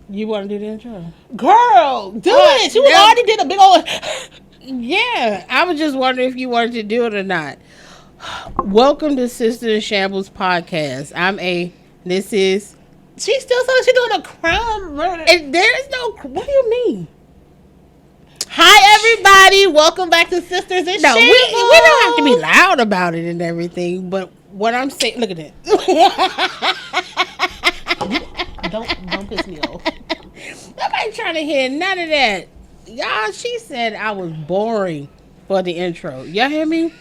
You want to do the intro? Girl, do it. You already did a big old... Yeah, I was just wondering if you wanted to do it or not. Welcome to Sister and Shambles Podcast. I'm A. This is... She still says she's doing a crime murder. And there's no... What do you mean? Hi, everybody. Welcome back to Sisters and No, Shambles. we don't have to be loud about it and everything, but what I'm saying... Look at it. Don't piss me off. Nobody trying to hear none of that. Y'all, she said I was boring for the intro. Y'all hear me?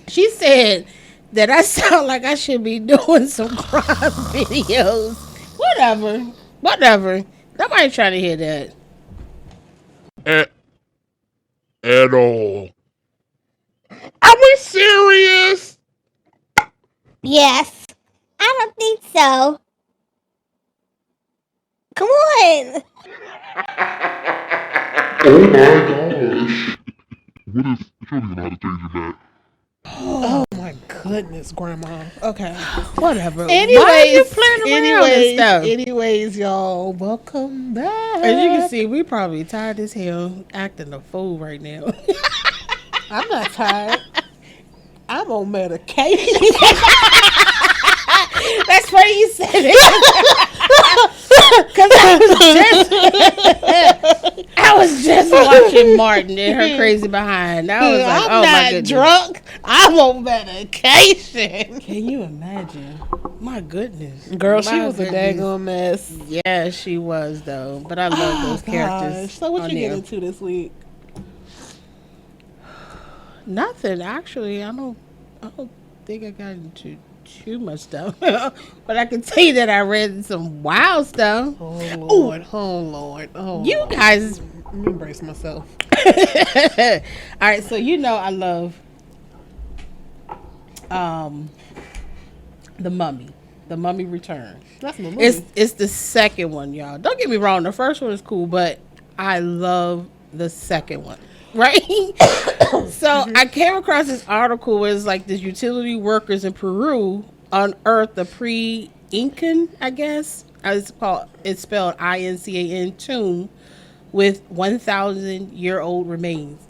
She said that I sound like I should be doing some crime videos. Whatever. Nobody trying to hear that. At all. Are we serious? Yes. I don't think so. Come on. Oh my gosh. What if Shorty gonna have to change your back? Oh my goodness, Grandma. Okay. Whatever. Anyways, why are you playing around with stuff? anyways, y'all, welcome back. As you can see, we probably tired as hell acting a fool right now. I'm not tired. I'm on medication. That's funny you said it. Because I was just watching Martin and her crazy behind. I was like, I'm oh my not goodness. drunk. I'm on medication. Can you imagine? My goodness. Girl, she My was goodness. a daggone mess. Yeah, she was though. But I love those characters. Gosh. So what on you get there. into this week? Nothing, actually. I don't think I got into too much stuff. But I can tell you that I read some wild stuff. Oh Lord. Oh, You guys. let me embrace myself. All right, so you know I love The Mummy. The Mummy Returns. That's my movie. It's the second one, y'all. Don't get me wrong, the first one is cool, but I love the second one. Right? So I came across this article where it's like this utility workers in Peru unearthed a pre-Incan, I guess. It's spelled INCAN tomb with 1,000-year-old remains.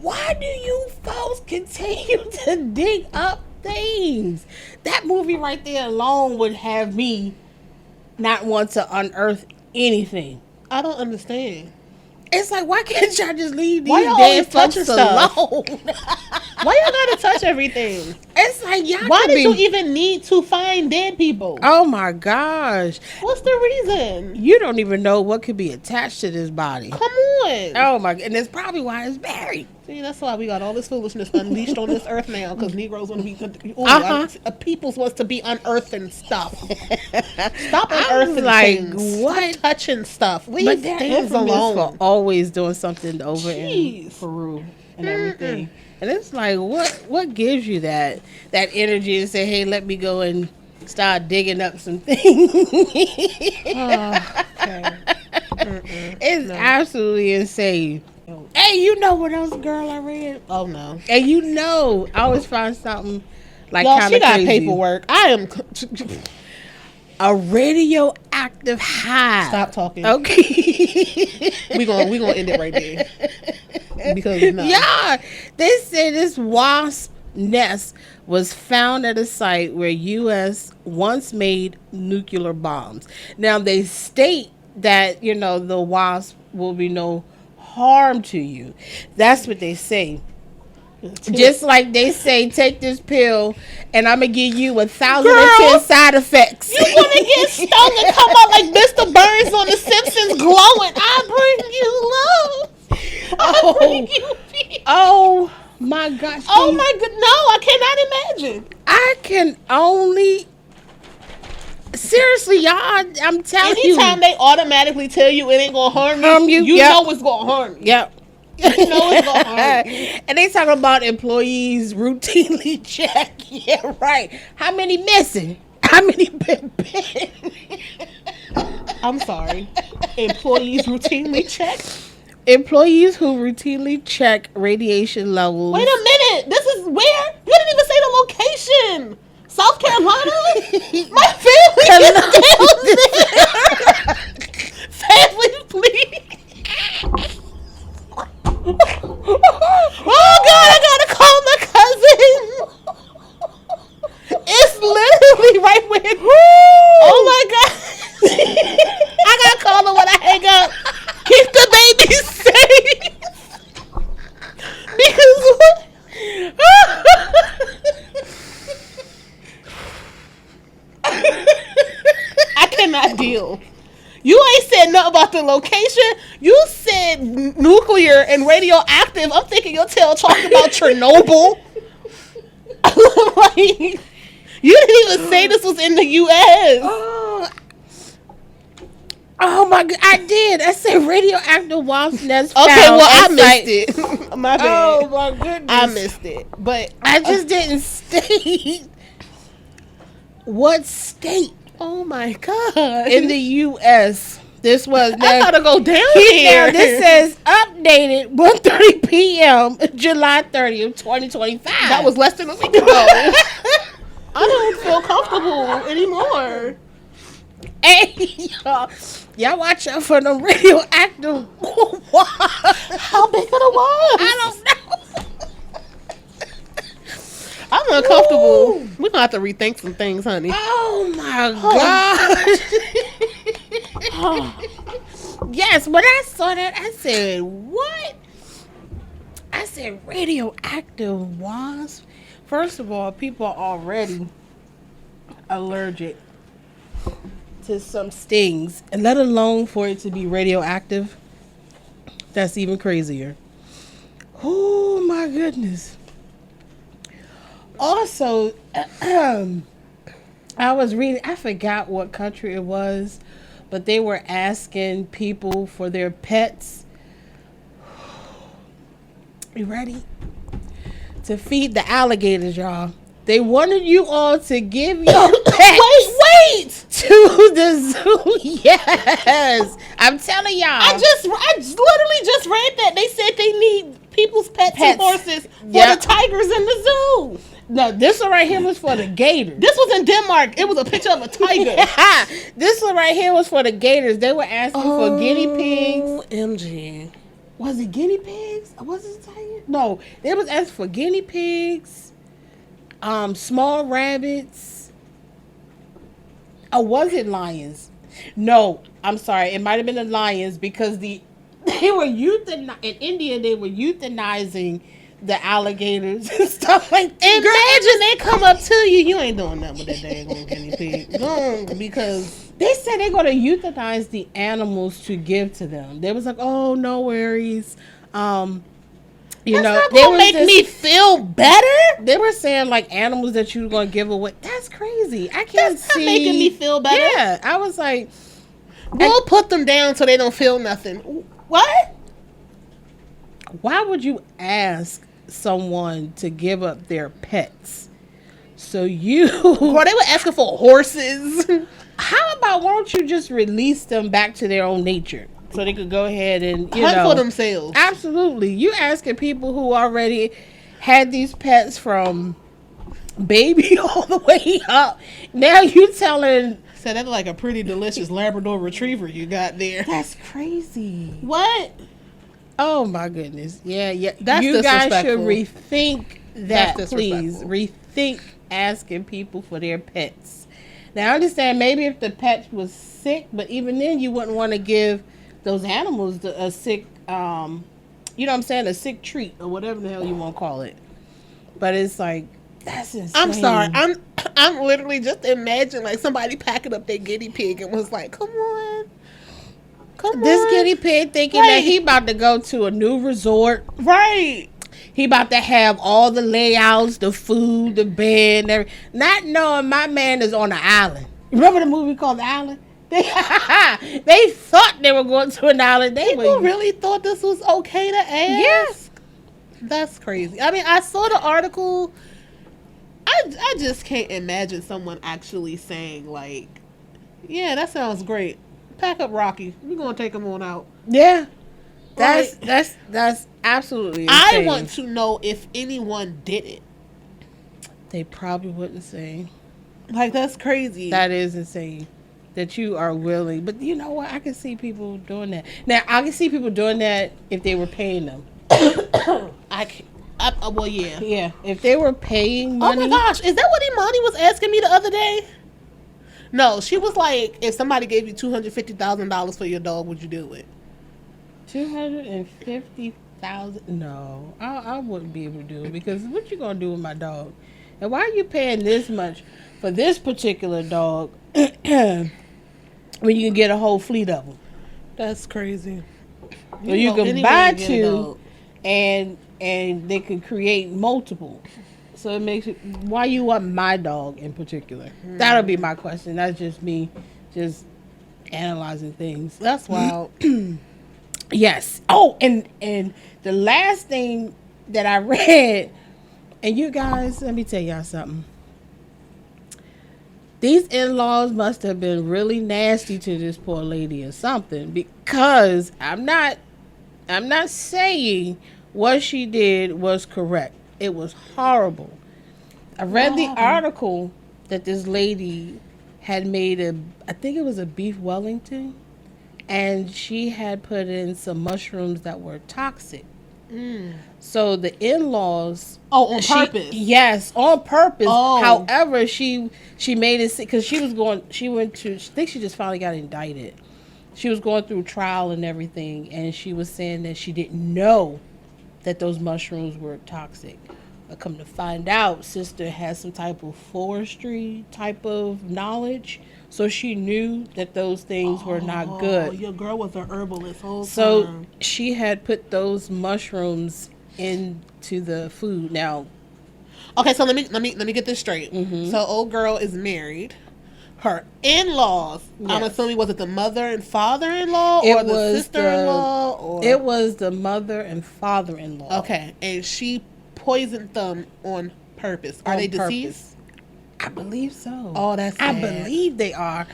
Why do you folks continue to dig up things? That movie right there alone would have me not want to unearth anything. I don't understand. It's like, why can't y'all just leave Why these y'all dead always folks touching stuff? alone? Why y'all gotta touch everything? It's like, y'all Why could did be... you even need to find dead people? Oh my gosh. What's the reason? You don't even know what could be attached to this body. Come on. Oh my, and that's probably why it's buried. See, that's why we got all this foolishness unleashed on this earth now, because Negroes want to be, peoples wants to be unearthing stuff. Stop unearthing like, things. what? Stop touching stuff. Leave But they're things infamous alone. for always doing something over in Jeez. Peru and everything. And it's like, what gives you that energy and say, hey, let me go and start digging up some things? Okay. It's absolutely insane. Hey, you know what else, girl, I read? Oh no. And you know, I always find something like Y'all, kind she of got crazy. paperwork. I am. A radioactive hive. Stop talking. Okay. we gonna end it right there. Because no. Yeah, they say this wasp nest was found at a site where U.S. once made nuclear bombs. Now they state that the wasp will be no harm to you. That's what they say. Just like they say, take this pill and I'm gonna give you 1,010 side effects. You want to get stung and come out like Mr. Burns on The Simpsons glowing. I bring you love. I bring you peace. Oh my gosh. Oh my god. No, I cannot imagine. I can only... Seriously, y'all, I'm telling you. Anytime they automatically tell you it ain't gonna harm you, you yep. know it's gonna harm you. Yep. You know it's gonna harm you. And they talking about employees routinely check. Yeah, right. How many missing? How many been bitten? I'm sorry. Employees routinely check? Employees who routinely check radiation levels. Wait a minute. This is where? You didn't even say the location. South Carolina? My family is down there. that deal? You ain't said nothing about the location. You said nuclear and radioactive. I'm thinking your tail talking about Chernobyl. Like, you didn't even say this was in the U.S. Oh my god, I did. I said radioactive wasp nest. Okay, found well, I at missed site. it. My bad. Oh my goodness. I missed it. But I just didn't state what state oh my god. in the U.S. this was. I Now, gotta go down now here. this says updated 1:30 p.m. July 30th, 2025. That was less than a week ago. I don't feel comfortable anymore. Hey, y'all watch out for the radioactive wasp. How big it was? I don't know. I'm uncomfortable. We're gonna have to rethink some things, honey. Oh my gosh. Yes, when I saw that, I said, what? I said, radioactive wasp. First of all, people are already allergic to some stings, and let alone for it to be radioactive. That's even crazier. Oh my goodness. Also, I was reading, I forgot what country it was, but they were asking people for their pets. You ready? To feed the alligators, y'all. They wanted you all to give your pets Wait! to the zoo. Yes. I'm telling y'all. I literally just read that. They said they need people's pets. And horses for Yep. the tigers in the zoo. No, this one right here was for the gators. This was in Denmark. It was a picture of a tiger. This one right here was for the gators. They were asking for guinea pigs. OMG. Was it guinea pigs? Was it tiger? No, they was asking for guinea pigs, small rabbits. Oh, was it lions? No, I'm sorry. It might have been the lions because they were in India. They were euthanizing the alligators and stuff like that. Imagine they come up to you. You ain't doing nothing with that daggone guinea pig. Go because They said they're going to euthanize the animals to give to them. They was like, oh, no worries. You that's know, not they gonna was make just- me feel better. They were saying like animals that you were going to give away. That's crazy. I can't That's not see. making me feel better. Yeah, I was like, We'll put them down so they don't feel nothing. What? why would you ask someone to give up their pets? So you, Girl, they were asking for horses. how about why don't you just release them back to their own nature so they could go ahead and Hunt for themselves. Absolutely. You asking people who already had these pets from baby all the way up. Now you telling. So that's like a pretty delicious Labrador Retriever you got there. That's crazy. What? Oh my goodness. Yeah. That's you guys should disrespectful. rethink that, That's please. disrespectful. Rethink asking people for their pets. Now I understand maybe if the pet was sick, but even then you wouldn't want to give those animals a sick, you know what I'm saying, a sick treat or whatever the hell you want to call it. But it's like, that's insane. I'm sorry. I'm literally just imagine like somebody packing up their guinea pig and was like, "Come on, This guinea pig thinking Right. that he about to go to a new resort. right." He about to have all the layouts, the food, the bed, and everything. Not knowing my man is on an island. Remember the movie called The Island? They thought they were going to an island. They People were really thought this was okay to ask. Yes. That's crazy. I mean, I saw the article. I just can't imagine someone actually saying like, "Yeah, that sounds great. Pack up Rocky. We're gonna take him on out." Yeah. Right. That's absolutely I insane. want to know if anyone did it. They probably wouldn't say. Like that's crazy. That is insane. That you are willing. But you know what? I can see people doing that. Now, I can see people doing that if they were paying them. Well, yeah. Yeah. If they were paying Oh money. my gosh, is that what Imani was asking me the other day? No, she was like, if somebody gave you $250,000 for your dog, would you do it? 250,000? No, I wouldn't be able to do it because what you gonna do with my dog? And why are you paying this much for this particular dog? when you can get a whole fleet of them. That's crazy. So you can buy two, and they can create multiple. So it makes it. Why you want my dog in particular? That'll be my question. That's just me, just analyzing things. That's wild. Yes. Oh, and the last thing that I read, and you guys, let me tell y'all something. These in-laws must have been really nasty to this poor lady or something, because I'm not saying what she did was correct. It was horrible. I read the article that this lady had made I think it was a beef Wellington, and she had put in some mushrooms that were toxic. So the in-laws... Oh, on purpose? Yes, on purpose. Oh. However, she made it... Because I think she just finally got indicted. She was going through trial and everything, and she was saying that she didn't know that those mushrooms were toxic. But come to find out, sister has some type of forestry type of knowledge, so she knew that those things were not good. Your girl was an herbalist whole So time. she had put those mushrooms into the food. Now, Okay, so let me get this straight. So old girl is married. Her in-laws, I'm Yes. assuming, was it the mother and father-in-law It or the was sister-in-law? Or it was the mother and father-in-law. okay, and she poisoned them on purpose. Are On they purpose. deceased? I believe so. Oh, that's I sad. believe they are.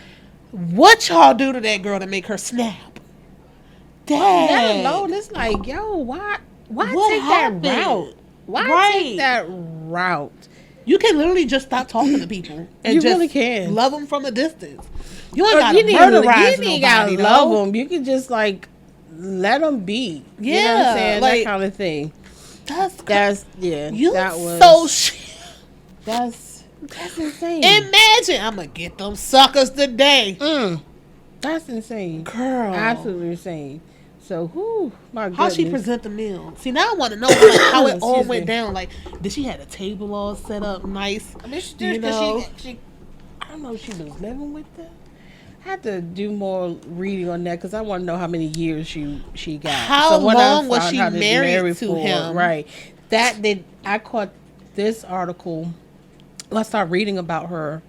What y'all do to that girl to make her snap? Let Dang. alone, it's like, yo, why What take happened? that route? Why Right. take that route? You can literally just stop talking to people and You just really can. love them from a distance. You ain't Or got to you didn't murderize even gotta nobody, love though. them. You can just like let them be. You know what Yeah, I'm saying? like- that kind of thing. That's Yeah. That was so shit. that's insane. Imagine, I'm gonna get them suckers today, That's insane. girl. Absolutely insane. So, my goodness. How she present the meal? See, now I want to know how it all Excuse went me. down. Like, did she have a table all set up nice? I mean, You know? she I don't know if she was living with them. I had to do more reading on that because I want to know how many years she got. How when I long was found she out that married to for, him? Right. I caught this article. I started reading about her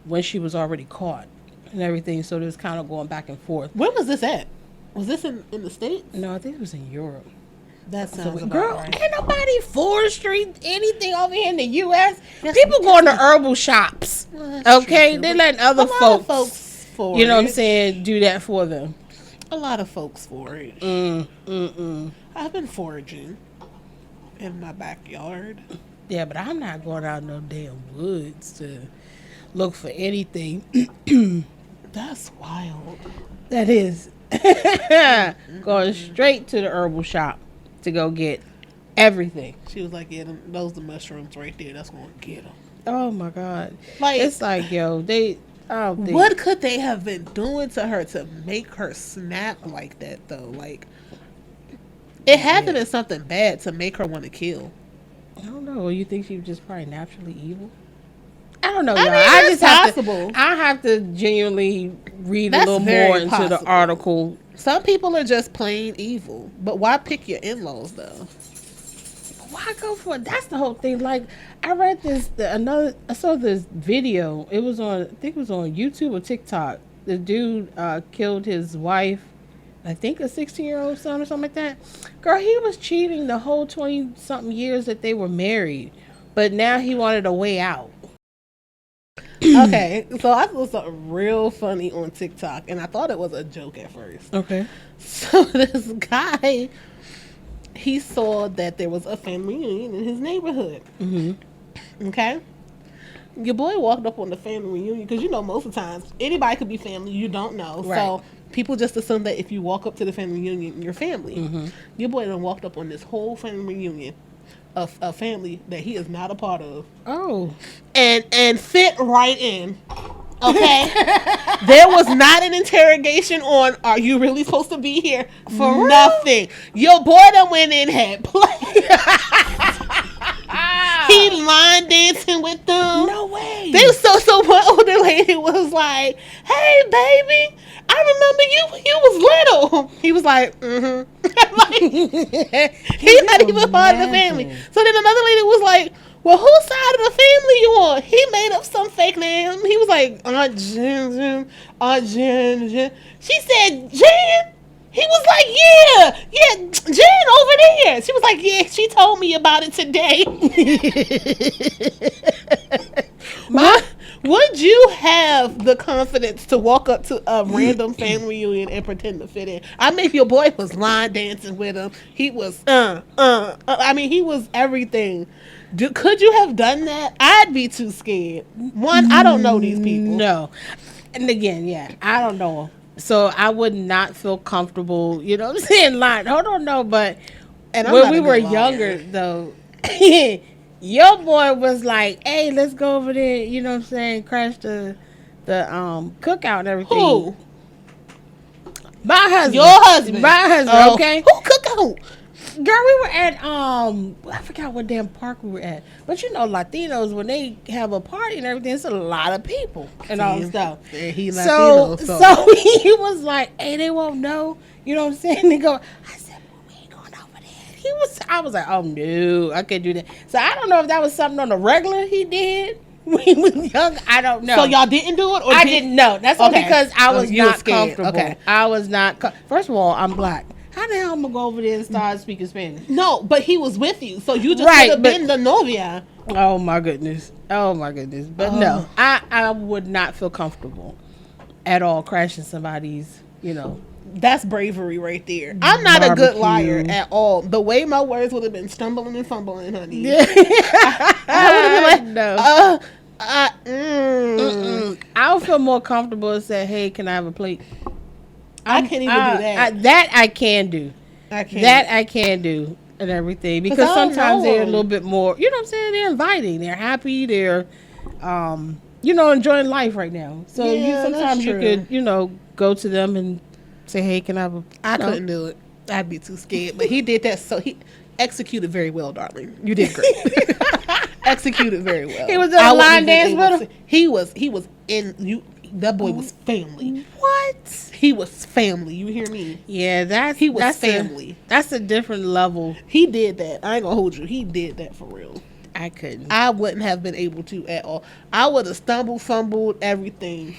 when she was already caught and everything. So it was kind of going back and forth. Where was this at? Was this in the States? No, I think it was in Europe. That sounds about Girl, right. ain't nobody forestry anything over here in the U.S. Yes, People going to herbal shops. Well, that's Okay, true, they too. letting A other lot of folks, for you know what I'm it. saying, do that for them. A lot of folks for it. I've been foraging in my backyard. Yeah, but I'm not going out in no damn woods to look for anything. That's wild. That is going straight to the herbal shop to go get everything. She was like, "Yeah, those the mushrooms right there. That's gonna get them." Oh my God! Like, It's like, yo, I don't think. what could they have been doing to her to make her snap like that, though? Like, it had to be something bad to make her want to kill. I don't know. You think she was just probably naturally evil? I don't know, I y'all. mean, I that's just have possible. I have to genuinely read That's a little very more into the possible. article. Some people are just plain evil, but why pick your in-laws though? Why go for it? That's the whole thing. Like, I read I saw this video. It was I think it was on YouTube or TikTok. The dude killed his wife, I think a 16-year-old son or something like that. Girl, he was cheating the whole 20-something years that they were married. But now he wanted a way out. Okay, so I saw something real funny on TikTok, and I thought it was a joke at first. Okay. So this guy, he saw that there was a family reunion in his neighborhood. Mm-hmm. Okay? Your boy walked up on the family reunion, because you know most of the times, anybody could be family you don't know. Right. So people just assume that if you walk up to the family reunion, you're family. Mm-hmm. Your boy done walked up on this whole family reunion of a family that he is not a part of. Oh. And fit right in. Okay? There was not an interrogation on, are you really supposed to be here? For nothing. Your boy done went in and had play. He line dancing with them. No way. They so one older lady was like, hey baby, I remember you was little. He was like, like, he's not even part of the family. So then another lady was like, well, whose side of the family you on? He made up some fake name. He was like, Aunt Jen. She said, Jen? He was like, yeah, Jen over there. She was like, yeah, she told me about it today. Would you have the confidence to walk up to a random family reunion and pretend to fit in? I mean, your boy was line dancing with him. He was, I mean, he was everything. Could you have done that? I'd be too scared. One, I don't know these people. No. And again, yeah, I don't know them. So I would not feel comfortable, you know what I'm saying, lying. Hold on, no, but And when we were younger, though, your boy was like, hey, let's go over there, you know what I'm saying, crash the cookout and everything. Who? My husband. Your husband. My husband, Oh. okay? Who cookout? Girl, we were at I forgot what damn park we were at. But you know, Latinos, when they have a party and everything, it's a lot of people and all stuff. And he So Latino, he was like, hey, they won't know. You know what I'm saying? They go, I said, well, we ain't going over there. I was like, oh no, I can't do that. So I don't know if that was something on the regular he did when he was young. I don't know. So y'all didn't do it? Or I didn't know. That's only Okay. because I was You were not scared. comfortable. Okay. I was not. First of all, I'm black. How the hell am I going to go over there and start speaking Spanish? No, but he was with you, so you just Right, could have but- been the novia. Oh my goodness. But no, I would not feel comfortable at all crashing somebody's, you know. That's bravery right there. I'm not a good Barbecue. liar at all. The way my words would have been stumbling and fumbling, honey. I would have been like, no. I would feel more comfortable and say, hey, can I have a plate? I can't even do that. That I can do. I can't. That I can do and everything. Because 'Cause I don't sometimes know they're a them. little bit more, you know what I'm saying? They're inviting. They're happy. They're, you know, enjoying life right now. So Yeah, sometimes that's you true. could, you know, go to them and say, hey, can I have a I no. couldn't do it. I'd be too scared. But he did that, so he executed very well, darling. You did great. Executed very well. He was in a I wouldn't line even dance able with to- He was in you. That boy was family. What? He was family. You hear me? Yeah, that's was family. That's a different level. He did that. I ain't gonna hold you. He did that for real. I couldn't. I wouldn't have been able to at all. I would have stumbled, fumbled, everything.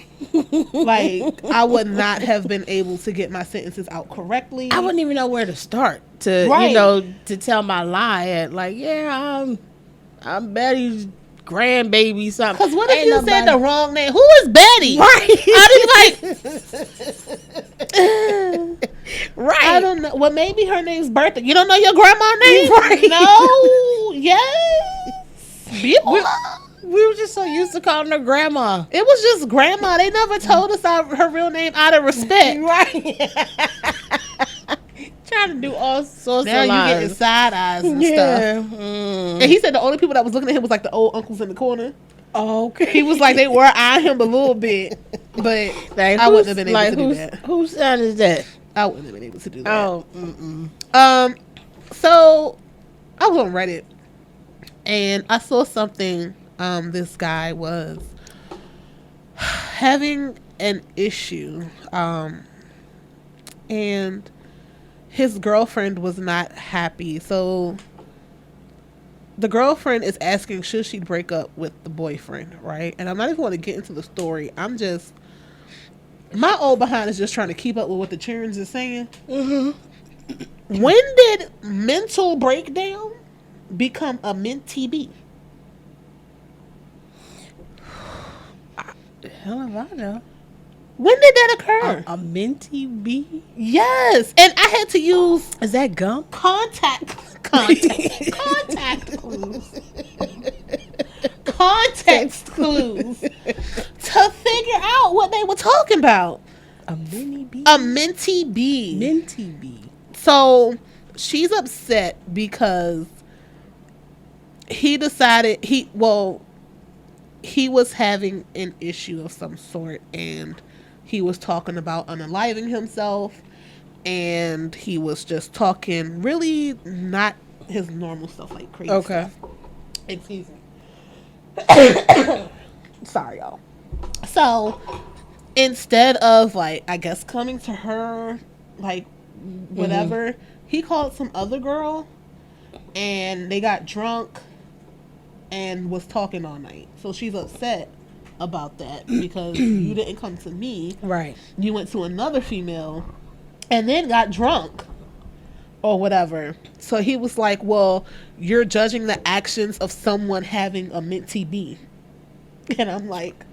Like, I would not have been able to get my sentences out correctly. I wouldn't even know where to start to, Right. you know, to tell my lie at like, yeah, I'm Betty's grandbaby something. Because what if Ain't you nobody- said the wrong name? Who is Betty? Right. Right. I don't know. Well, maybe her name's Bertha. You don't know your grandma's name? Right. No. Yes. We were just so used to calling her grandma. It was just grandma. They never told us her real name out of respect. Right. Trying to do all sorts Now of you lies. getting side eyes and stuff. Yeah. And he said the only people that was looking at him was like the old uncles in the corner. Okay. He was like, they were eyeing him a little bit, but Like, I wouldn't have been able to do whose- that. Whose son is that? I wouldn't have been able to do that. Oh, So I was on Reddit and I saw something. This guy was having an issue, and his girlfriend was not happy. So the girlfriend is asking, should she break up with the boyfriend, right? And I'm not even going to get into the story. My old behind is just trying to keep up with what the children is saying. When did mental breakdown become a mentee? hell if I know. When did that occur? A minty bee? Yes, and I had to use Is that gum? contact clues to figure out what they were talking about. A mini bee? A mentee bee. Minty bee. So she's upset because he decided he was having an issue of some sort, and he was talking about unaliving himself, and he was just talking really not his normal stuff, like crazy stuff. Excuse me. Sorry, y'all. So instead of, like, I guess coming to her, like, whatever, he called some other girl, and they got drunk and was talking all night. So she's upset about that because you didn't come to me. Right. You went to another female and then got drunk or whatever. So he was like, well, you're judging the actions of someone having a minty bee. And I'm like,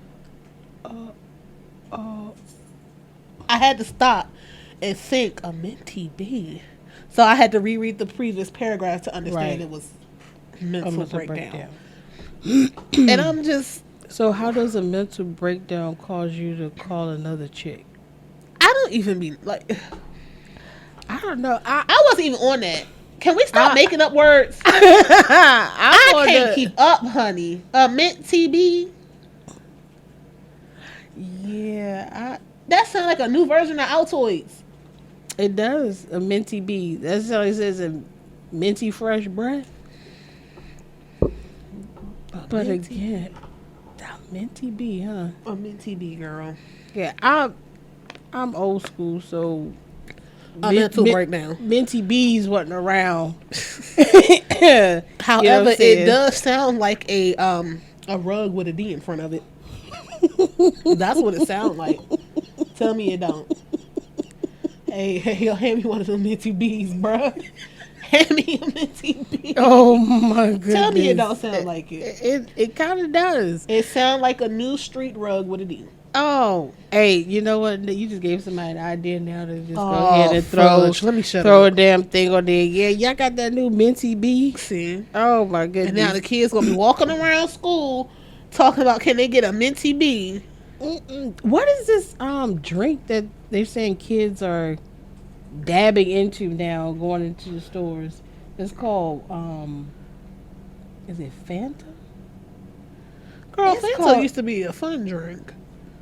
I had to stop and think, a minty bee. So I had to reread the previous paragraph to understand it was mental breakdown. And I'm just... So how does a mental breakdown cause you to call another chick? I don't even be like... I don't know. I wasn't even on that. Can we stop making up words? I can't keep up, honey. A minty bee? Yeah, that sounds like a new version of Altoids. it does. A minty bee. That's how it says, a minty fresh breath. But again, a minty bee, huh? A minty bee, girl. Yeah, I'm old school, so A mental breakdown. Minty bees wasn't around. However, it does sound like a rug with a D in front of it. That's what it sounds like. Tell me it don't. Hey, yo, hand me one of them minty bees, bruh. Hand me a minty bee. Oh my goodness. Tell me it don't sound like it. It kind of does. It sounds like a new street rug with a D. Oh, hey, you know what? You just gave somebody an idea now to just go ahead and throw a damn thing on there. Yeah, y'all got that new minty bee. See? Oh my goodness. And now the kids gonna be walking around school talking about, can they get a minty bee? What is this drink that they're saying kids are dabbing into now, going into the stores? It's called is it Fanta? Girl, Fanta used to be a fun drink.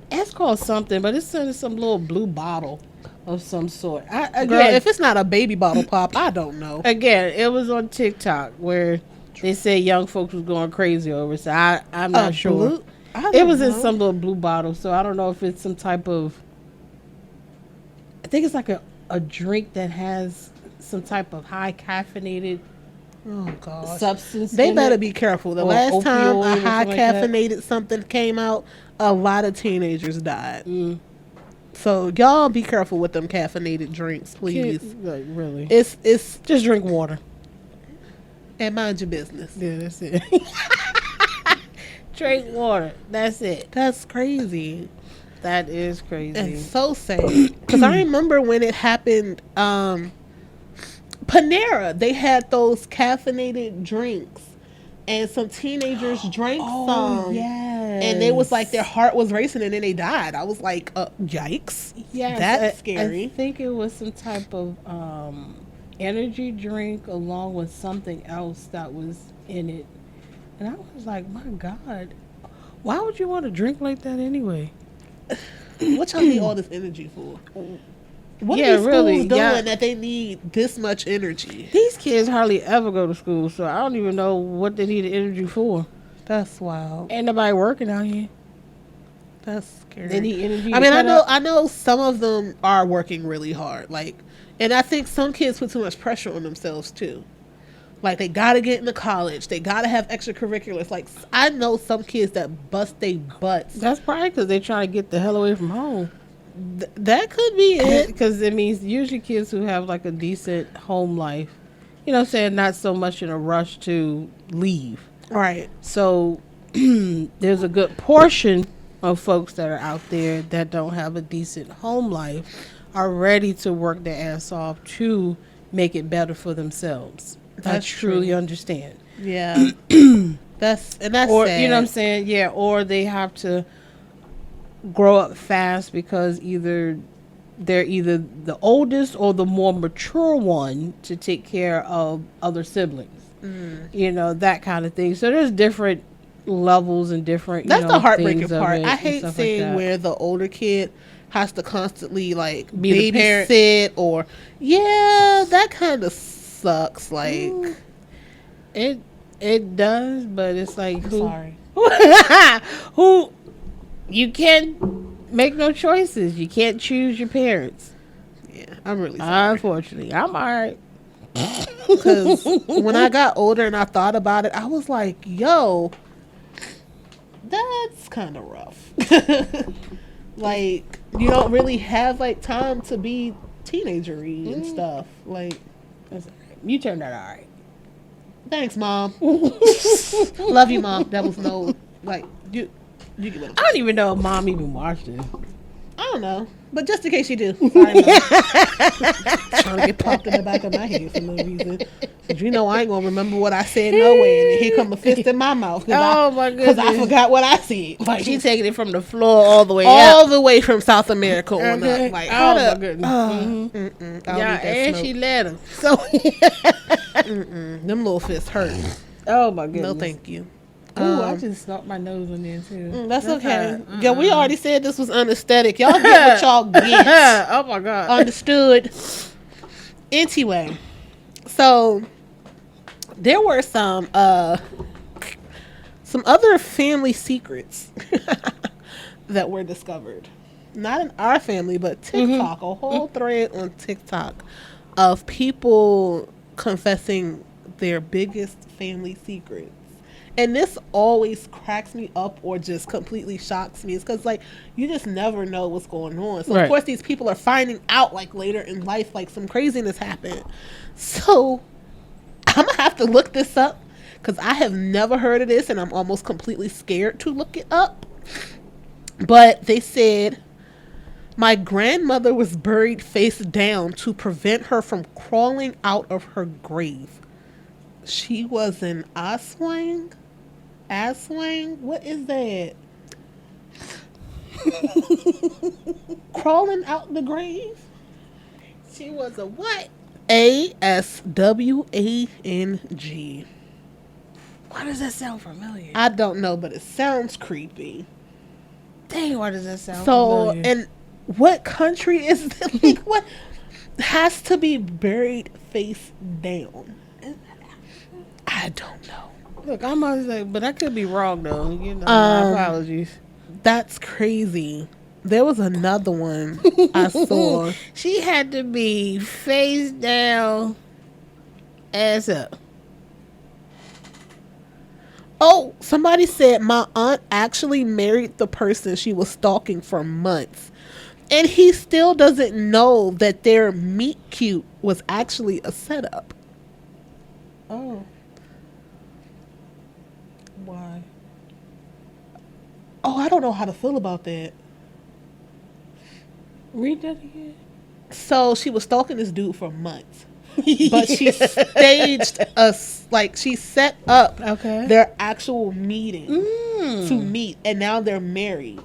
It's called something, but it's in some little blue bottle of some sort. Girl, if it's not a baby bottle pop, I don't know. Again, it was on TikTok where they said young folks was going crazy over it. So I'm not sure. It was in some little blue bottle, so I don't know if it's some type of... I think it's like a drink that has some type of high caffeinated substance. They better be careful. The last time a high caffeinated something came out, a lot of teenagers died. So y'all be careful with them caffeinated drinks, please. Like, really, it's just drink water and mind your business. Yeah, that's it. Drink water. That's it. That's crazy. That is crazy. And so sad. Because I remember when it happened, Panera, they had those caffeinated drinks. And some teenagers drank some. Yes. And they was like, their heart was racing and then they died. I was like, yikes. Yes. That's scary. I think it was some type of energy drink along with something else that was in it. And I was like, my God, why would you want to drink like that anyway? What y'all need all this energy for? What are these schools doing that they need this much energy? These kids hardly ever go to school, so I don't even know what they need the energy for. That's wild. Ain't nobody working out here. That's scary. They need energy. I mean, I know some of them are working really hard. Like, and I think some kids put too much pressure on themselves too. Like, they gotta get into college. They gotta have extracurriculars. Like, I know some kids that bust their butts. That's probably because they're trying to get the hell away from home. That could be it. Because it means usually kids who have like a decent home life, you know what I'm saying, not so much in a rush to leave. Right. So there's a good portion of folks that are out there that don't have a decent home life are ready to work their ass off to make it better for themselves. I truly understand. Yeah. that's or sad. You know what I'm saying? Yeah. Or they have to grow up fast because they're either the oldest or the more mature one to take care of other siblings. You know, that kind of thing. So there's different levels and different. That's the heartbreaking things of part. it I and hate stuff seeing like that. where the older kid has to constantly like Be the parent. babysit or that kind of sucks. Like, It does, but it's like sorry. who you can't make no choices. You can't choose your parents. Yeah, I'm really sorry. Unfortunately, I'm alright. Because when I got older and I thought about it, I was like, yo, that's kind of rough. Like, you don't really have like time to be teenagery and stuff. Like, You turned out alright. thanks, Mom. Love you, Mom. That was no, like, you get what I'm I don't even know if Mom even watched it. I don't know. But just in case you do. Sorry, Mom. Trying to get popped in the back of my head for no reason. Because you know I ain't going to remember what I said no way. And then here come a fist in my mouth. My Because I goodness. forgot what I said. Like, She taking it from the floor all the way all up. the way from South America on Okay. up. Like, Oh, how my the- goodness. I'll Yeah, need that and smoke. she let him. So, Them little fists hurt. oh my goodness. No, thank you. Ooh, I just stuck my nose in there too. That's okay. all right. Yeah, we already said this was unaesthetic. Y'all get what y'all get. Oh my god. Understood. Anyway, so there were some other family secrets that were discovered. Not in our family, but TikTok. A whole thread on TikTok of people confessing their biggest family secrets. And this always cracks me up or just completely shocks me. It's because, like, you just never know what's going on. So, Right. of course, these people are finding out, like, later in life, like, some craziness happened. So, I'm going to have to look this up because I have never heard of this and I'm almost completely scared to look it up. But they said, my grandmother was buried face down to prevent her from crawling out of her grave. She was an Aswang? Aswang? What is that? Crawling out the grave? She was a what? ASWANG. Why does that sound familiar? I don't know, but it sounds creepy. Dang, why does that sound So, familiar? and what country is it? Like, what has to be buried face down? I don't know. Look, I'm always like, but I could be wrong though. You know, my apologies. That's crazy. There was another one I saw. She had to be face down, ass up. Oh, somebody said my aunt actually married the person she was stalking for months. And he still doesn't know that their meet cute was actually a setup. Oh. Why? Oh, I don't know how to feel about that. Read that again. So she was stalking this dude for months. But she staged she set up Okay. their actual meeting to meet, and now they're married.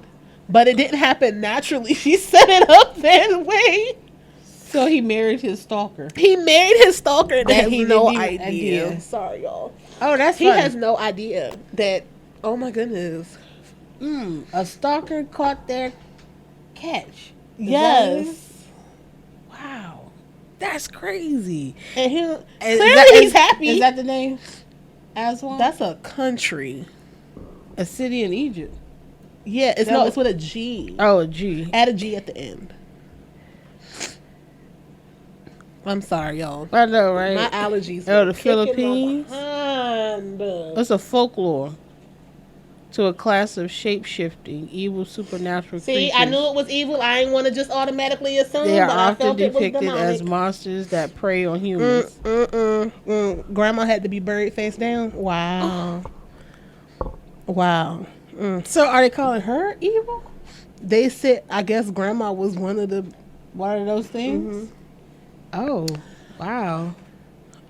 But it didn't happen naturally. She set it up that way. So he married his stalker. He married his stalker and That has he no didn't even idea. idea. Sorry, y'all. Oh, that's He funny. has no idea that, oh my goodness. A stalker caught their catch. Is that Yes. it? Wow. That's crazy. And he, Is clearly that- he's happy. Is that the name? Aswan? That's a country. a city in Egypt. Yeah, it's That no, was- it's with a G. Oh, a G. Add a G at the end. I'm sorry, y'all. I know, right? My allergies. Oh, were the kicking my Philippines? behind. It's a folklore to a class of shape-shifting, evil supernatural See, creatures. I knew it was evil. I didn't want to just automatically assume, They are but I often felt it was depicted as demonic. monsters that prey on humans. Grandma had to be buried face down. Wow. Wow. So are they calling her evil? They said, I guess Grandma was one of Those things? Oh, wow.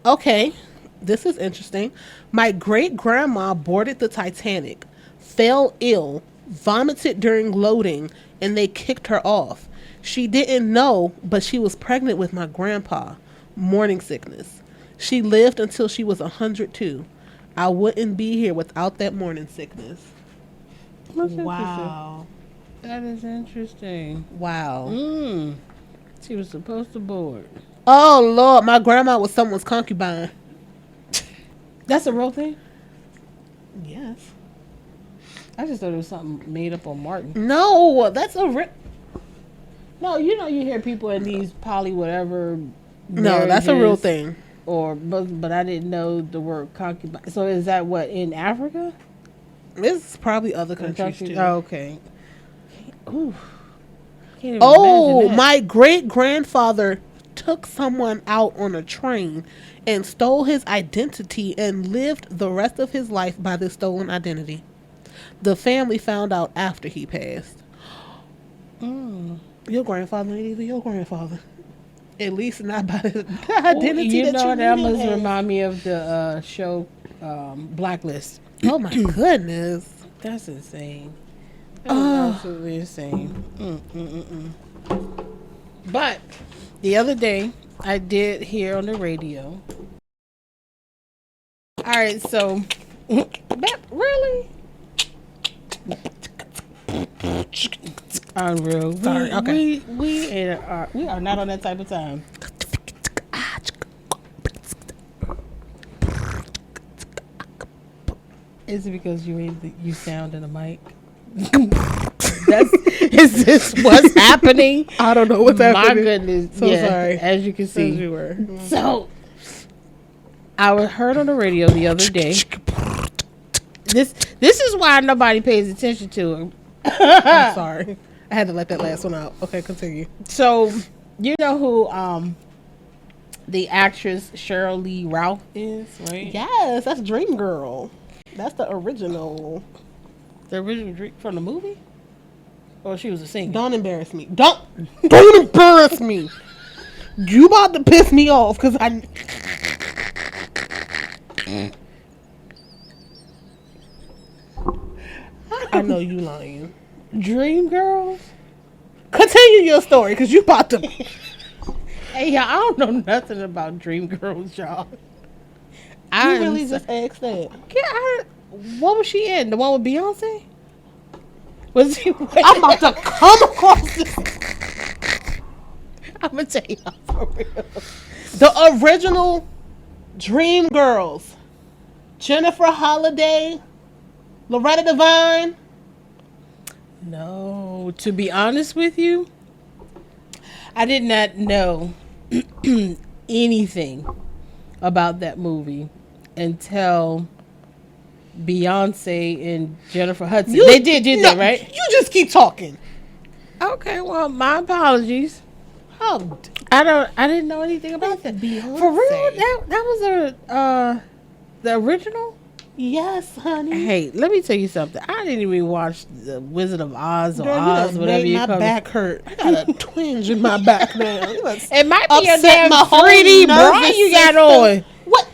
Okay, this is interesting. My great grandma boarded the Titanic, fell ill, vomited during loading, and they kicked her off. She didn't know, but she was pregnant with my grandpa. Morning sickness. She lived until she was 102. I wouldn't be here without that morning sickness. That's Wow. That is interesting. Wow. She was supposed to board. Oh, Lord. My grandma was someone's concubine. That's a real thing? Yes. I just thought it was something made up on Martin. No, that's a No, you know, you hear people in these poly whatever. No, that's a real marriages, thing. But I didn't know the word concubine. So is that what, in Africa? It's probably other countries too. Oh, okay. Ooh. Can't even Oh, imagine that. my great grandfather took someone out on a train and stole his identity and lived the rest of his life by this stolen identity. The family found out after he passed. Your grandfather ain't even your grandfather. At least not by the identity you that know, you that really must have. remind me of the show Blacklist. Oh my goodness. That's insane. That is absolutely insane. But the other day, I did hear on the radio. All right, so really unreal. Sorry, okay. We are not on that type of time. Is it because you sound in the mic? Is this what's happening? I don't know what's happening. My goodness. So sorry. As you can see. As you were. So, I heard on the radio the other day. This is why nobody pays attention to him. I'm sorry. I had to let that last one out. Okay, continue. So, you know who the actress Cheryl Lee Ralph is, right? Yes, that's Dream Girl. That's the original. The original Dream from the movie? Or she was a singer? Don't embarrass me. Don't embarrass me. You about to piss me off because I know you lying. Dream Girls? Continue your story because you about to. Hey, y'all, I don't know nothing about Dream Girls, y'all. You really just asked that. What was she in? The one with Beyonce? Was she? I'm about to come across this. I'm gonna tell y'all for real. The original Dream Girls. Jennifer Holliday, Loretta Devine. No, to be honest with you, I did not know anything about that movie until Beyonce and Jennifer Hudson. They did that, right? You just keep talking. Okay, well, my apologies. How? I didn't know anything about that. Beyonce. For real? That was the original? Yes, honey. Hey, let me tell you something. I didn't even watch the Wizard of Oz or Girl, Oz, whatever you my call it. back hurt. I got a twinge in my back now. It might be a Upset damn my whole 3D bra nervous you got system. on. What?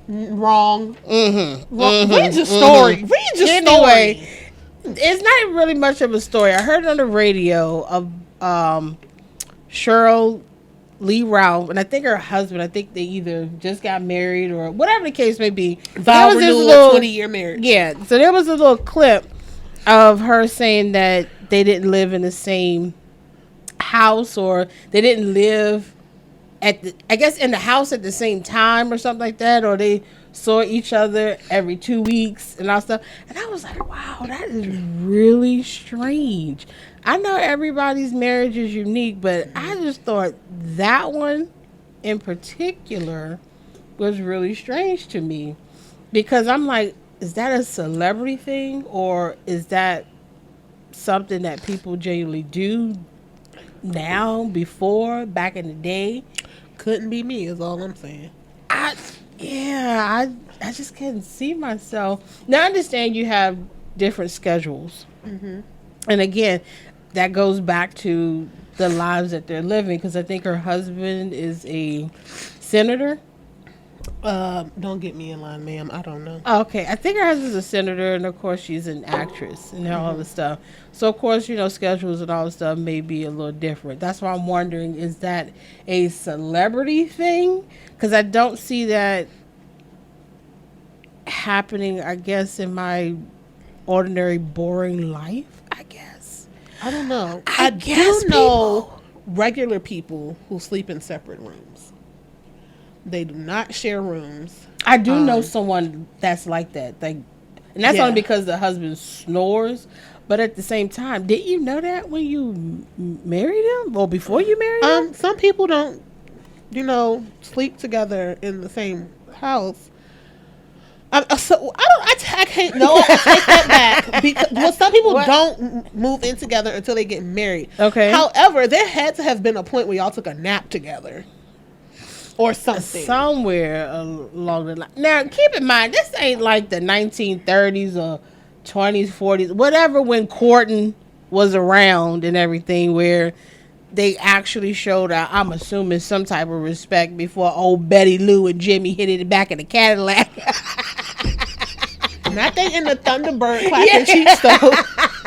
Wrong. Mm-hmm. Wrong. Read your story. Read your Anyway, story. it's not really much of a story. I heard on the radio of Cheryl Lee Ralph, and I think her husband, I think they either just got married or whatever the case may be. Vow There was this renewal, 20-year marriage. Yeah, so there was a little clip of her saying that they didn't live in the same house, or they didn't live I guess in the house at the same time or something like that, or they saw each other every 2 weeks and all stuff. And I was like, wow, that is really strange. I know everybody's marriage is unique, but I just thought that one in particular was really strange to me, because I'm like, is that a celebrity thing, or is that something that people genuinely do now, before, back in the day? Couldn't be me is all I'm saying. I just couldn't see myself. Now I understand you have different schedules, and again, that goes back to the lives that they're living, because I think her husband is a senator. Don't get me in line, ma'am. I don't know. Okay, I think her husband's a senator, and of course she's an actress and all the stuff. So of course, schedules and all the stuff may be a little different. That's why I'm wondering, is that a celebrity thing? Because I don't see that happening, I guess, in my ordinary boring life, I guess. I don't know. I guess do know regular people who sleep in separate rooms. They do not share rooms. I do know someone that's like that. Like, and that's Yeah. only because the husband snores. But at the same time, didn't you know that when you married him or before you married him? Some people don't, sleep together in the same house. So I can't. No, I take that back because some people don't move in together until they get married. Okay. However, there had to have been a point where y'all took a nap together, or something. Somewhere along the line. Now, keep in mind, this ain't like the 1930s or 20s, 40s, whatever, when courting was around and everything, where they actually showed, I'm assuming, some type of respect before old Betty Lou and Jimmy hit it in the back of the Cadillac. Not they in the Thunderbird clapping cheeks though.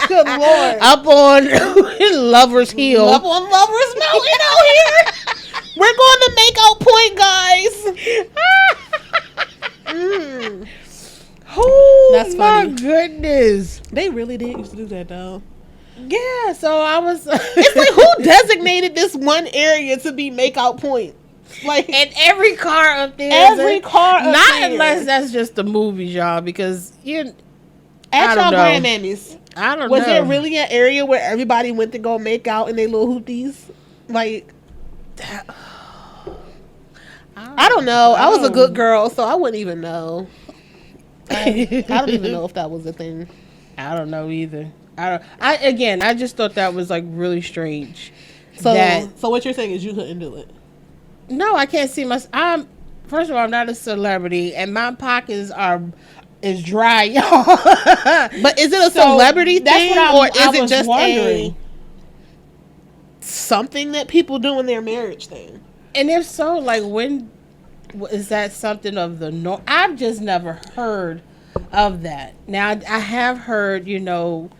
Good Lord. Up on Lover's Hill. Up on Lover's Mountain out here. We're going to make out point, guys. Oh, That's my funny. goodness. They really did used to do that though. Yeah, so I was... It's like, who designated this one area to be make out point? Like, and every car up there. every car up Not there. unless that's just the movies, y'all, because I At don't y'all know. grandmammies. I don't Was know. there really an area where everybody went to go make out in their little hooties? Like, I don't know. I was a good girl, so I wouldn't even know. I don't even know if that was a thing. I don't know either. I just thought that was like really strange. So, that, so what you're saying is you couldn't do it. no, I can't see my. First of all, I'm not a celebrity, and my pockets is dry, y'all. But is it a So, celebrity that's thing, what or I is it was just wondering. something that people do in their marriage thing? And if so, like, when is that something of the norm? I've just never heard of that. Now, I have heard, the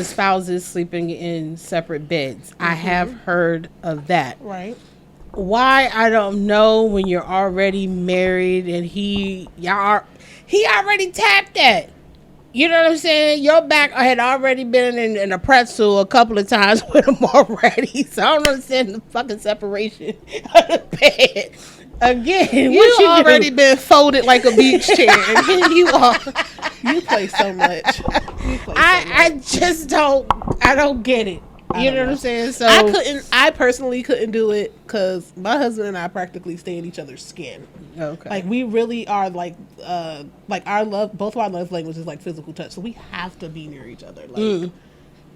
spouses sleeping in separate beds. I have heard of that. Right. Why, I don't know. When you're already married and he already tapped that. You know what I'm saying? Your back had already been in a pretzel a couple of times with him already. So I don't understand the fucking separation of the bed. Again, You already been folded like a beach chair, and here you are. You play so much. I just don't get it. You know what I'm saying? So I personally couldn't do it because my husband and I practically stay in each other's skin. Okay. Like, we really are like our love, both of our love languages is like physical touch. So we have to be near each other. Like,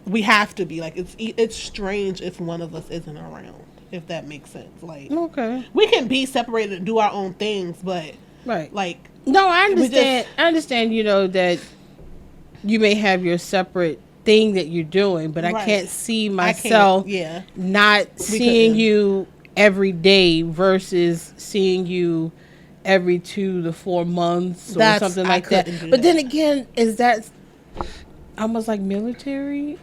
we have to be. Like, it's strange if one of us isn't around, if that makes sense. Like, okay. we can be separated and do our own things, but Right. like, No, I understand. I understand, that you may have your separate thing that you're doing, but I Right. can't see myself yeah. not seeing couldn't. you every day versus seeing you every 2 to 4 months or something I like that. couldn't do But then that. again, is that almost like military?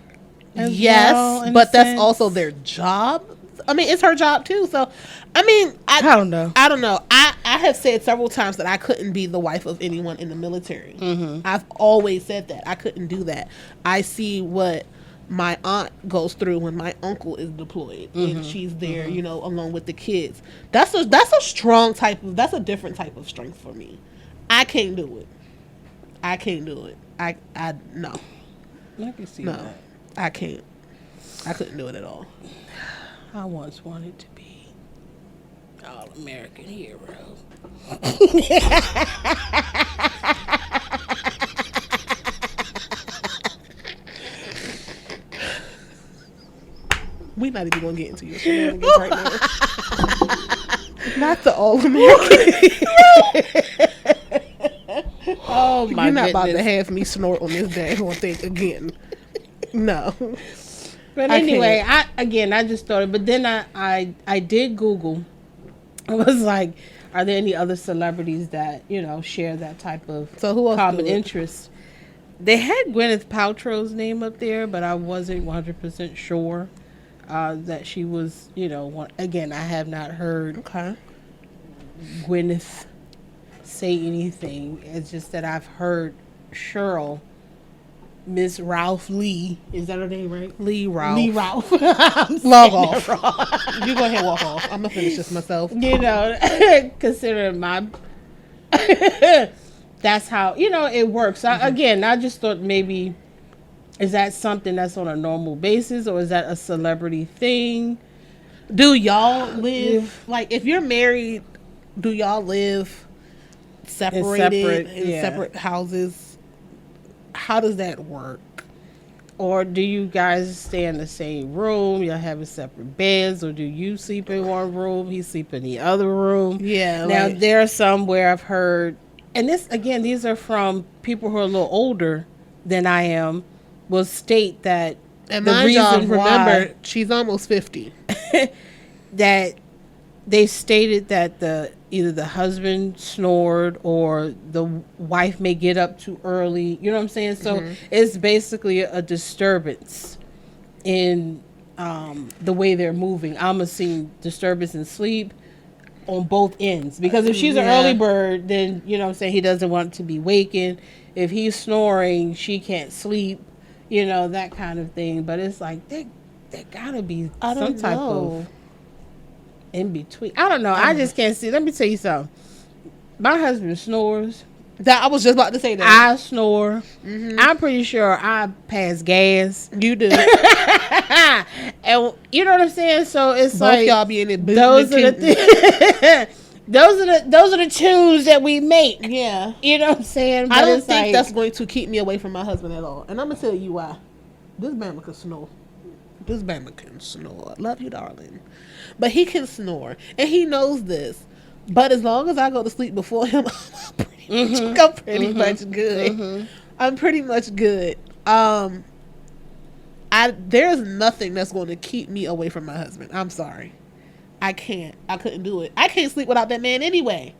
as Yes, well, in a but that's sense? also their job. I mean, it's her job too. So, I mean, I don't know. I don't know. I have said several times that I couldn't be the wife of anyone in the military. I've always said that. I couldn't do that. I see what my aunt goes through when my uncle is deployed and she's there, along with the kids. That's a strong type of, that's a different type of strength for me. I can't do it. I no. I can see No. that. I can't. I couldn't do it at all. I once wanted to be all-American hero. We're not even gonna get into your shenanigans right now. Not the all-American. Oh my You're not about to goodness. have me snort on this daggone thing again. No. But I anyway, I just thought it. But then I did Google. I was like, are there any other celebrities that share that type of So who else common do it? interest? They had Gwyneth Paltrow's name up there, but I wasn't 100% sure that she was. Again, I have not heard Okay. Gwyneth say anything. It's just that I've heard Cheryl, Miss Ralph Lee, is that her name, right? Lee Ralph. Lee Ralph. Log off. You go ahead and walk off. I'm gonna finish this myself. You know, considering my that's how, you know, it works. Again, I just thought maybe, is that something that's on a normal basis, or is that a celebrity thing? Do y'all live, like, if you're married, do y'all live separated in separate houses? How does that work? Or do you guys stay in the same room? Y'all having separate beds, or do you sleep in one room, he sleep in the other room? Yeah. Now, there are some where I've heard, and this, again, these are from people who are a little older than I am, will state that and the mind y'all, reason remember, she's almost 50. that they stated that either the husband snored or the wife may get up too early. You know what I'm saying? So it's basically a disturbance in the way they're moving. I'm seeing disturbance in sleep on both ends, because if she's an early bird, then, you know what I'm saying, he doesn't want to be wakened. If he's snoring, she can't sleep, you know, that kind of thing. But it's like there gotta be some type of in between. I don't know. I just can't see. Let me tell you something. My husband snores. That I was just about to say that. I snore. I'm pretty sure I pass gas. You do. And you know what I'm saying? So it's Both like y'all be in it. those are the those are the tunes that we make. Yeah. You know what I'm saying? But I don't it's think like, that's going to keep me away from my husband at all. And I'm going to tell you why. This Bama can snore. This Bama can snore. Love you, darling. But he can snore. And he knows this. But as long as I go to sleep before him, I'm pretty much good. I'm pretty much good. There's nothing that's going to keep me away from my husband. I'm sorry. I can't. I couldn't do it. I can't sleep without that man anyway.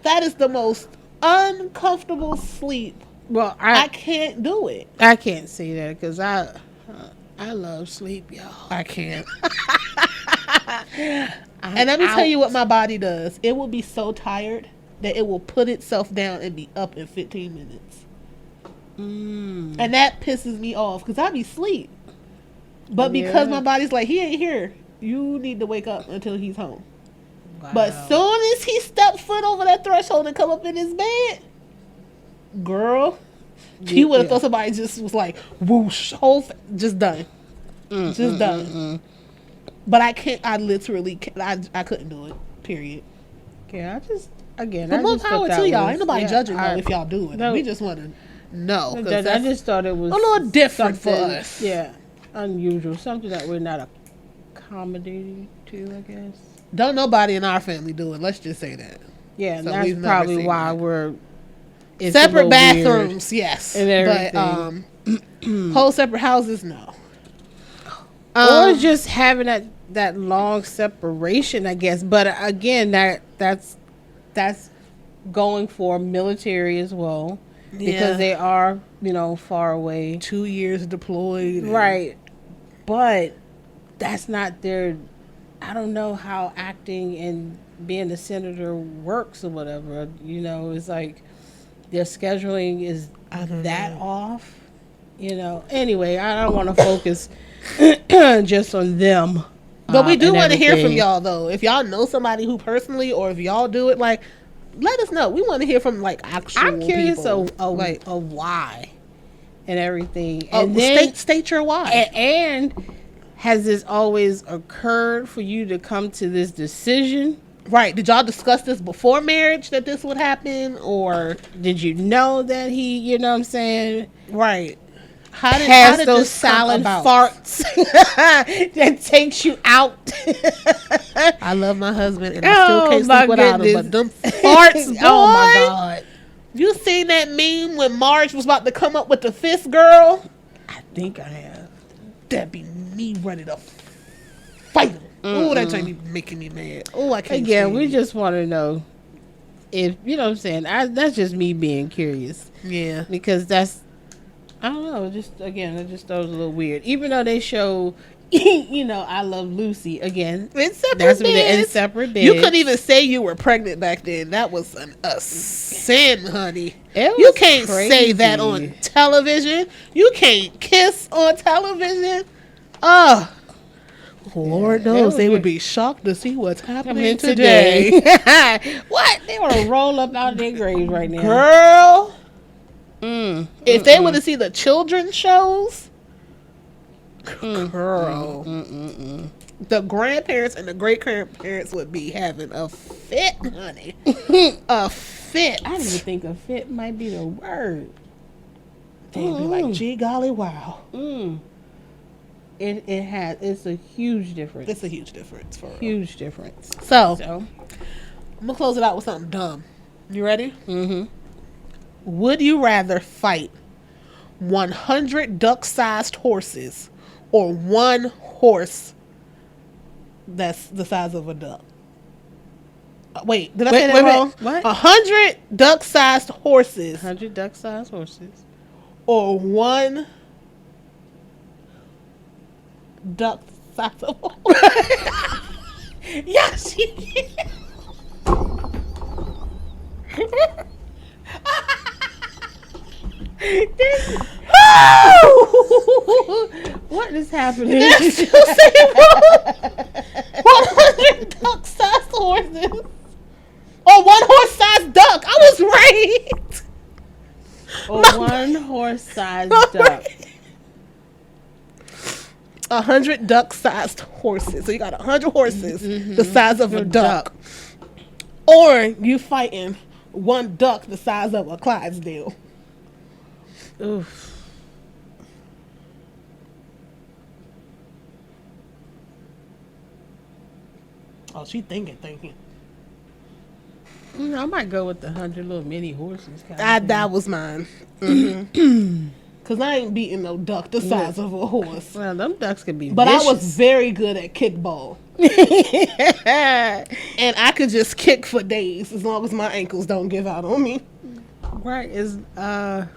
That is the most uncomfortable sleep. well, I can't do it. I can't say that because I love sleep, y'all. I can't. And let me tell you what my body does. It will be so tired that it will put itself down and be up in 15 minutes. And that pisses me off because I be asleep. But because my body's like, he ain't here, you need to wake up until he's home. Wow. But soon as he stepped foot over that threshold and come up in his bed, girl, he would have thought somebody just was like, whoosh, just done. Just done. But I can't, I literally can't, I couldn't do it, period. Yeah, I just, again, But I more just power thought to that y'all. was- Ain't nobody yeah, judging though if y'all do it. no. We just want to know. 'cause I that's just thought it was a little different for something, us. Yeah, unusual. Something that we're not accommodating to, I guess. Don't nobody in our family do it. Let's just say that. Yeah, and So that's we've never probably seen why that. we're it's a Separate little bathrooms, yes. and everything. But whole separate houses, no. Or just having that long separation, I guess. But again, that's going for military as well, because they are, far away. 2 years deployed. Right. But that's not their, I don't know how acting and being a senator works or whatever. It's like their scheduling is that off. Anyway, I don't want to focus just on them. But we do and want to hear from everything. y'all, though. If y'all know somebody who personally, or if y'all do it, like, let us know. We want to hear from, like, actual I'm curious people. of why and everything. Oh, And then, state your why. and has this always occurred for you to come to this decision? Right. Did y'all discuss this before marriage, that this would happen? Or, Did you know that he, you know what I'm saying, right. How has did those this come silent about? farts that takes you out? I love my husband and I still can't my sleep without him. goodness. But them farts, boy. Oh my God. You seen that meme when Marge was about to come up with the fist girl? I think I have. That be me ready to fight him. Ooh, that time be making me mad. Oh, I can't. Again, stand we it. just want to know if, you know what I'm saying, that's just me being curious. Yeah. Because that's, I don't know, just, again, I just thought it was a little weird. Even though they show You know, I Love Lucy again. In separate That's when they're in beds. separate beds. You couldn't even say you were pregnant back then. That was a sin, honey. It You was can't say that on crazy. television. You can't kiss on television. Oh, Lord knows was they would very- be shocked to see what's I happening mean, today. What? They want to roll up out of their graves right now. Girl, Mm, if they would have seen the children's shows, Mm. girl, the grandparents and the great grandparents would be having a fit, honey. A fit. I didn't even think a fit might be the word. They'd be like, gee golly, wow. Mm. It's a huge difference. It's a huge difference for real. Huge difference. So, So, I'm going to close it out with something dumb. You ready? mm-hmm. Would you rather fight 100 duck-sized horses or one horse that's the size of a duck? Wait, did I say that wait a minute. wrong? What? 100 duck-sized horses 100 duck-sized horses. or one duck-sized horse? Yes. What is happening? That's still saying wrong. 100 duck-sized horses. Or one horse-sized duck. I was right. Or one horse-sized My duck. 100 duck-sized horses. So you got 100 horses the size of a duck. Or you fighting one duck the size of a Clydesdale. Oof. Oh, she thinking. I might go with the 100 little mini horses. That was mine. Because I ain't beating no duck the size of a horse. Well, them ducks can be But I was vicious. very good at kickball. And I could just kick for days as long as my ankles don't give out on me. Right, is then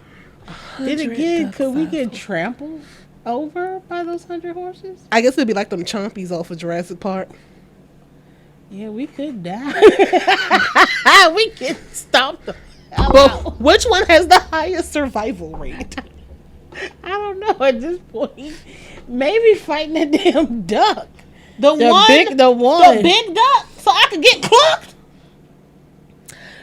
again, could we get trampled over by those 100 horses? I guess it'd be like them chompies off of Jurassic Park. Yeah, we could die. We could stomp the hell But out. which one has the highest survival rate? I don't know at this point. Maybe fighting a damn duck. The The one, big duck, so I could get plucked.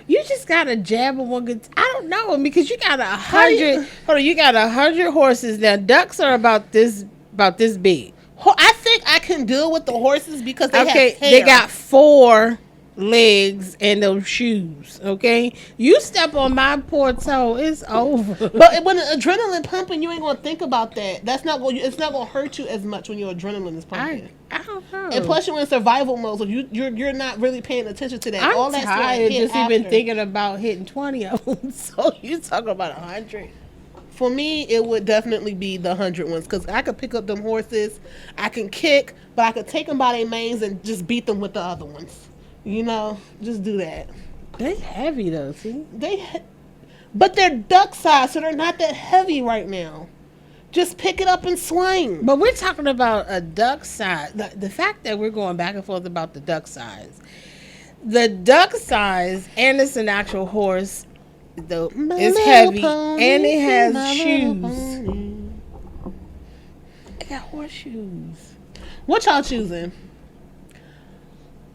You just gotta jab on one good. I don't know because you got do 100. you- Hold on, you got 100 horses. Now ducks are about this big. I think I can deal with the horses because they Okay, have hair. they got 4 legs and those shoes. Okay, you step on my poor toe, it's over. But when the adrenaline pumping, you ain't gonna think about that. That's not going. It's not gonna hurt you as much when your adrenaline is pumping. I don't know. And plus, you're in survival mode, so you're not really paying attention to that. I'm All that's gonna tired hit just even after. thinking about hitting 20 of them. So you talking about 100? For me, it would definitely be the 100 ones because I could pick up them horses. I can kick, but I could take them by their manes and just beat them with the other ones. You know, just do that. They heavy though. See, But they're duck size, so they're not that heavy right now. Just pick it up and swing. but we're talking about a duck size. The fact that we're going back and forth about the duck size, and it's an actual horse. Though it's heavy and it has shoes. It got horseshoes. What y'all choosing?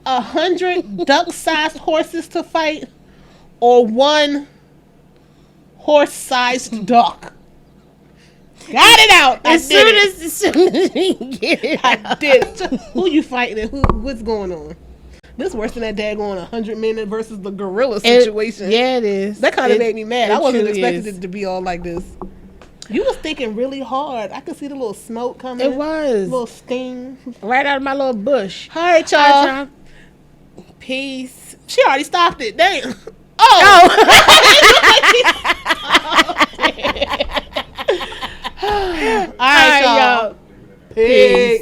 100 duck-sized horses to fight, or one horse-sized duck? Got it out. As soon as we get it I out. did. Who you fighting and what's going on? This worse than that daggone 100 minute versus the gorilla situation. Yeah, it is. That kind of made me mad. I wasn't truly expecting is. it to be all like this. You was thinking really hard. I could see the little smoke coming. It was little sting. right out of my little bush. All right, All y'all. right, y'all. Peace. She already stopped it. Damn. Oh. All right, y'all. Peace.